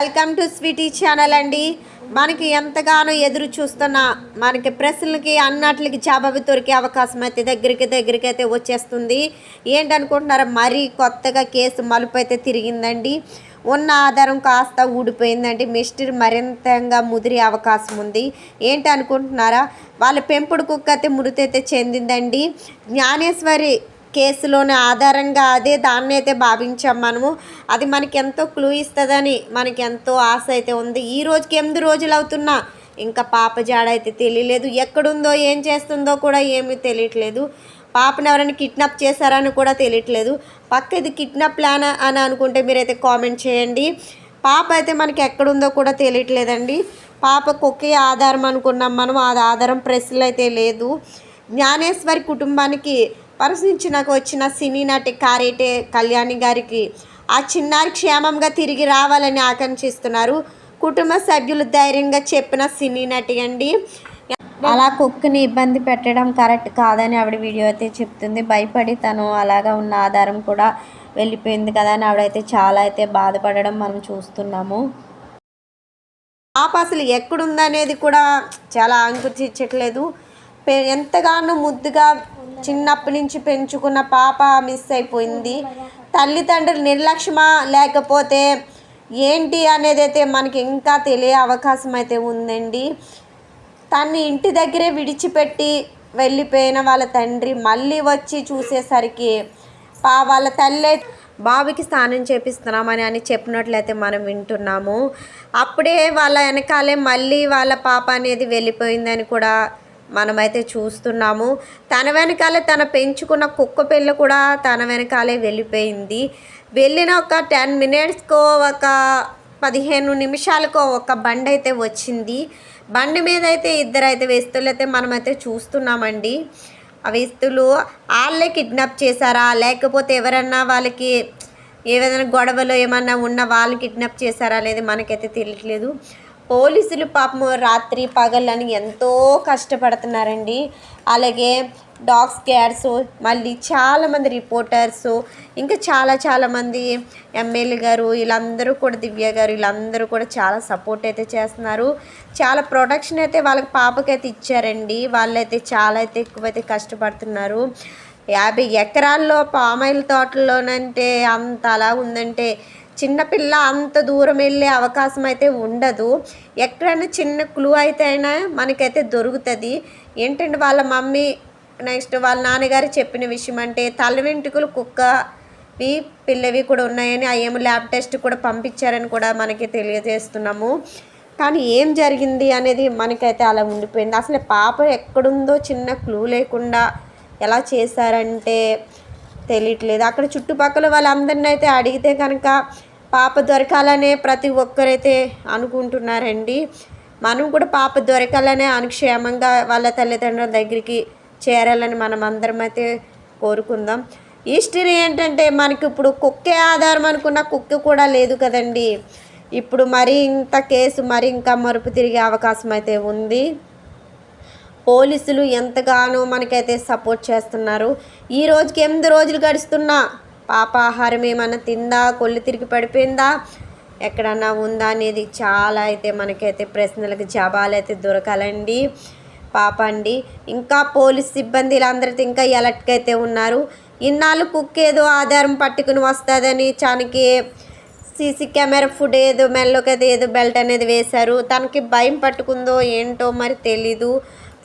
Welcome to Sweety channel అండి. మనకి ఎంతగానో ఎదురు చూస్తున్న మనకి ప్రశ్నలకి అన్నట్లకి జవాబు దొరికే అవకాశం అయితే దగ్గరికి అయితే వచ్చేస్తుంది. ఏంటనుకుంటున్నారా, మరీ కొత్తగా కేసు మలుపు అయితే తిరిగిందండి. ఉన్న ఆధారం కాస్త ఊడిపోయిందండి. మిస్టరీ మరింతగా ముదిరే అవకాశం ఉంది. ఏంటి అనుకుంటున్నారా, వాళ్ళ పెంపుడు కుక్క అయితే మృతి అయితే చెందిందండి. జ్ఞానేశ్వరి కేసులోని ఆధారంగా దాన్ని అయితే భావించాం మనము. అది మనకి ఎంతో క్లూ ఇస్తుందని మనకి ఎంతో ఆశ అయితే ఉంది. ఈ రోజుకి 8 రోజులు అవుతున్నా ఇంకా పాప జాడ అయితే తెలియలేదు. ఎక్కడుందో ఏం చేస్తుందో కూడా ఏమీ తెలియట్లేదు. పాపను ఎవరైనా కిడ్నాప్ చేశారని కూడా తెలియట్లేదు. పక్క ఇది కిడ్నాప్ ప్లాన్ అని అనుకుంటే మీరైతే కామెంట్ చేయండి. పాప అయితే మనకి ఎక్కడుందో కూడా తెలియట్లేదండి. పాపకు ఒకే ఆధారం అనుకున్నాం మనం, అది ఆధారం ప్రెస్లో అయితే లేదు. జ్ఞానేశ్వరి కుటుంబానికి పరిశీలించినకు వచ్చిన సినీ నటి కారేటే కళ్యాణి గారికి ఆ చిన్నారి క్షేమంగా తిరిగి రావాలని ఆకాంక్షిస్తున్నారు కుటుంబ సభ్యులు ధైర్యంగా చెప్పిన సినీ నటి అండి. అలా కుక్కని ఇబ్బంది పెట్టడం కరెక్ట్ కాదని ఆవిడ వీడియో అయితే చెప్తుంది. భయపడి తను అలాగా ఉన్న ఆధారం కూడా వెళ్ళిపోయింది కదా అని ఆవిడైతే చాలా అయితే బాధపడడం మనం చూస్తున్నాము. పాప అసలు ఎక్కడుందనేది కూడా చాలా ఆంక్షించట్లేదు. ఎంతగానో ముద్దుగా చిన్నప్పటి నుంచి పెంచుకున్న పాప మిస్ అయిపోయింది. తల్లిదండ్రులు నిర్లక్ష్యమా లేకపోతే ఏంటి అనేది అయితే మనకి ఇంకా తెలియ అవకాశం అయితే ఉందండి. తన్ని ఇంటి దగ్గరే విడిచిపెట్టి వెళ్ళిపోయిన వాళ్ళ తండ్రి మళ్ళీ వచ్చి చూసేసరికి వాళ్ళ తల్లి బావికి స్నానం చేపిస్తున్నామని అని చెప్పినట్లయితే మనం వింటున్నాము. అప్పుడే వాళ్ళ వెనకాలే మళ్ళీ వాళ్ళ పాప అనేది వెళ్ళిపోయిందని కూడా మనమైతే చూస్తున్నాము. తన వెనకాలే తన పెంచుకున్న కుక్క పిల్ల కూడా తన వెనకాలే వెళ్ళిపోయింది. వెళ్ళిన ఒక 10 మినిట్స్కో ఒక 15 నిమిషాలకో ఒక బండి అయితే వచ్చింది. బండి మీద అయితే ఇద్దరైతే వ్యక్తులు అయితే మనమైతే చూస్తున్నామండి. ఆ వ్యక్తులు వాళ్ళే కిడ్నాప్ చేశారా లేకపోతే ఎవరన్నా వాళ్ళకి ఏదైనా గొడవలు ఏమన్నా ఉన్న వాళ్ళు కిడ్నాప్ చేశారా అనేది మనకైతే తెలియట్లేదు. పోలీసులు పాపం రాత్రి పగలని ఎంతో కష్టపడుతున్నారండి. అలాగే డాగ్ స్క్వాడ్స్, మళ్ళీ చాలామంది రిపోర్టర్సు, ఇంకా చాలామంది ఎమ్మెల్యే గారు వీళ్ళందరూ కూడా, దివ్య గారు వీళ్ళందరూ కూడా చాలా సపోర్ట్ అయితే చేస్తున్నారు. చాలా ప్రొటెక్షన్ అయితే వాళ్ళకి పాపకైతే ఇచ్చారండి. వాళ్ళైతే చాలా అయితే ఎక్కువైతే కష్టపడుతున్నారు. 50 ఎకరాల్లో పామాయిల్ తోటల్లోనంటే అంత అలా ఉందంటే చిన్నపిల్ల అంత దూరం వెళ్ళే అవకాశం అయితే ఉండదు. ఎక్కడైనా చిన్న క్లూ అయితే అయినా మనకైతే దొరుకుతుంది. ఏంటంటే వాళ్ళ మమ్మీ నెక్స్ట్ వాళ్ళ నాన్నగారు చెప్పిన విషయం అంటే తల వెంట్రుకలు కుక్కవి పిల్లవి కూడా ఉన్నాయని అయ్యేమో ల్యాబ్ టెస్ట్ కూడా పంపించారని కూడా మనకి తెలియజేస్తున్నాము. కానీ ఏం జరిగింది అనేది మనకైతే అలా ఉండిపోయింది. అసలు పాప ఎక్కడుందో చిన్న క్లూ లేకుండా ఎలా చేశారంటే తెలియట్లేదు. అక్కడ చుట్టుపక్కల వాళ్ళందరినీ అయితే అడిగితే కనుక పాప దొరకాలనే ప్రతి ఒక్కరైతే అనుకుంటున్నారండి. మనం కూడా పాప దొరకాలనే అనుక్షేమంగా వాళ్ళ తల్లిదండ్రుల దగ్గరికి చేరాలని మనం అందరం అయితే కోరుకుందాం. హిస్టరీ ఏంటంటే మనకి ఇప్పుడు కుక్కే ఆధారం అనుకున్న కుక్క కూడా లేదు కదండి. ఇప్పుడు మరి ఇంత కేసు మరి ఇంకా మరుపు తిరిగే అవకాశం అయితే ఉంది. పోలీసులు ఎంతగానో మనకైతే సపోర్ట్ చేస్తున్నారు. ఈ రోజుకి 8 రోజులు గడుస్తున్నా పాప ఆహారం ఏమన్నా తిందా, కొళ్ళు తిరిగి పడిపోయిందా, ఎక్కడన్నా ఉందా అనేది చాలా అయితే మనకైతే ప్రశ్నలకు జవాబులు అయితే దొరకాలండి. పాప అండి ఇంకా పోలీస్ సిబ్బంది వీళ్ళందరితో ఇంకా ఎలర్ట్గా అయితే ఉన్నారు. ఇన్నాళ్ళు కుక్క ఏదో ఆధారం పట్టుకుని వస్తుందని తనకి సీసీ కెమెరా ఫుడ్ ఏదో మెల్లోకి అయితే ఏదో బెల్ట్ అనేది వేశారు. తనకి భయం పట్టుకుందో ఏంటో మరి తెలీదు.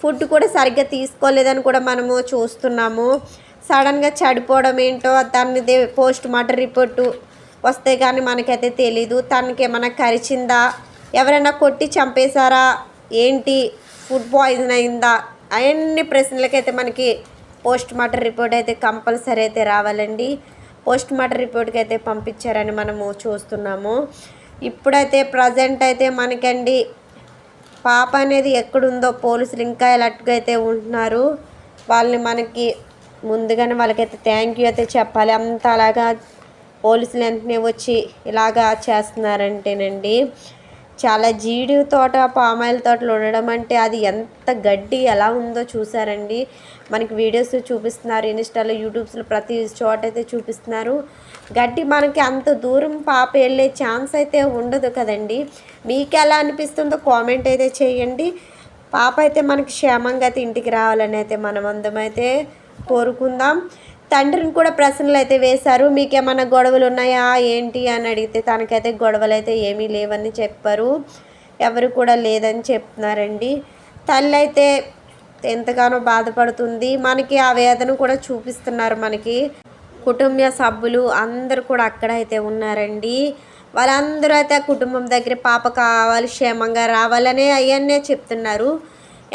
ఫుడ్ కూడా సరిగ్గా తీసుకోలేదని కూడా మనము చూస్తున్నాము. సడన్గా చడిపోవడం ఏంటో దాన్ని పోస్ట్ మార్టం రిపోర్టు వస్తే కానీ మనకైతే తెలీదు. తనకి ఏమైనా కరిచిందా, ఎవరైనా కొట్టి చంపేశారా ఏంటి, ఫుడ్ పాయిజన్ అయిందా, అన్ని ప్రశ్నలకైతే మనకి పోస్ట్ మార్టం రిపోర్ట్ అయితే కంపల్సరీ అయితే రావాలండి. పోస్ట్ మార్టం రిపోర్ట్కి అయితే పంపించారని మనము చూస్తున్నాము. ఇప్పుడైతే ప్రజెంట్ అయితే మనకండి పాప అనేది ఎక్కడుందో పోలీసులు ఇంకా అలర్ట్గా అయితే ఉంటున్నారు. వాళ్ళని మనకి ముందుగానే వాళ్ళకైతే థ్యాంక్ యూ అయితే చెప్పాలి. అంత అలాగా పోలీసులు వెంటనే వచ్చి ఇలాగా చేస్తున్నారంటేనండి. చాలా జీడి తోట, పామాయిల్ తోటలు ఉండడం అంటే అది ఎంత గడ్డి ఎలా ఉందో చూసారండి. మనకి వీడియోస్ చూపిస్తున్నారు, ఇన్స్టాలో యూట్యూబ్స్లో ప్రతి చోట అయితే చూపిస్తున్నారు. గడ్డి మనకి అంత దూరం పాప వెళ్ళే ఛాన్స్ అయితే ఉండదు కదండి. మీకు ఎలా అనిపిస్తుందో కామెంట్ అయితే చేయండి. పాప అయితే మనకి క్షేమంగా అయితే ఇంటికి రావాలని అయితే మనమందమైతే కోరుకుందాం. తండ్రిని కూడా ప్రశ్నలు అయితే వేశారు. మీకేమన్నా గొడవలు ఉన్నాయా ఏంటి అని అడిగితే తనకైతే గొడవలు అయితే ఏమీ లేవని చెప్పారు. ఎవరు కూడా లేదని చెప్తున్నారండి. తల్లి అయితే ఎంతగానో బాధపడుతుంది. మనకి ఆ వేదన కూడా చూపిస్తున్నారు. మనకి కుటుంబ సభ్యులు అందరూ కూడా అక్కడ అయితే ఉన్నారండి. వాళ్ళందరూ అయితే ఆ కుటుంబం దగ్గర పాప కావాలి, క్షేమంగా రావాలని అవన్నీ చెప్తున్నారు.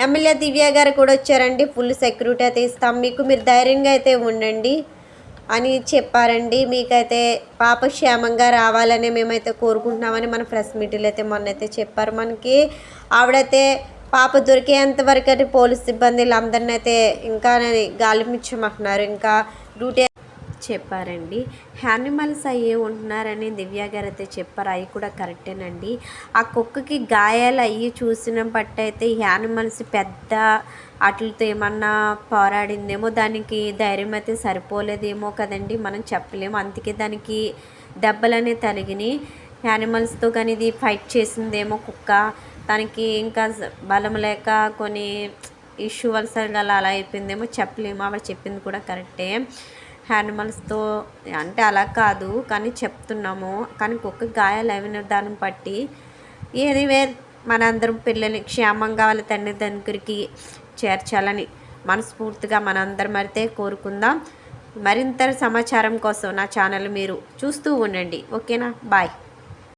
ఎమ్మెల్యే దివ్య గారు కూడా వచ్చారండి. ఫుల్ సెక్యూరిటీ అయితే ఇస్తాం మీకు, మీరు ధైర్యంగా అయితే ఉండండి అని చెప్పారండి. మీకైతే పాప క్షేమంగా రావాలని మేమైతే కోరుకుంటున్నామని మన ప్రెస్ మీట్లో అయితే మొన్నైతే చెప్పారు. మనకి ఆవిడైతే పాప దొరికేంత వరకు అయితే పోలీస్ సిబ్బందులు అందరిని అయితే ఇంకా గాలిమిచ్చమంటున్నారు, ఇంకా డ్యూటీ చెప్పారండి. యానిమల్స్ అయ్యే ఉంటున్నారని దివ్య గారు అయితే చెప్పారు. అవి కూడా కరెక్టేనండి. ఆ కుక్కకి గాయాలు అయ్యి చూసిన బట్టి అయితే యానిమల్స్ పెద్ద వాటితో ఏమన్నా పోరాడిందేమో, దానికి ధైర్యం అయితే సరిపోలేదేమో కదండి, మనం చెప్పలేము. అందుకే దానికి దెబ్బలనే తగిలినాయి. యానిమల్స్తో కానీ ఇది ఫైట్ చేసిందేమో కుక్క, దానికి ఇంకా బలం లేక కొన్ని ఇష్యూ వలసగా అలా అయిపోయిందేమో చెప్పలేము. ఆవిడ చెప్పింది కూడా కరెక్టే. యానిమల్స్తో అంటే అలా కాదు కానీ చెప్తున్నాము. కానీ కుక్క గాయాలు అయిన దాన్ని బట్టి ఏది మనందరం పిల్లల్ని క్షేమంగా వాళ్ళ తండ్రి దగ్గరికి చేర్చాలని మనస్ఫూర్తిగా మనందరం అయితే కోరుకుందాం. మరింత సమాచారం కోసం నా ఛానల్ మీరు చూస్తూ ఉండండి. ఓకేనా? బాయ్.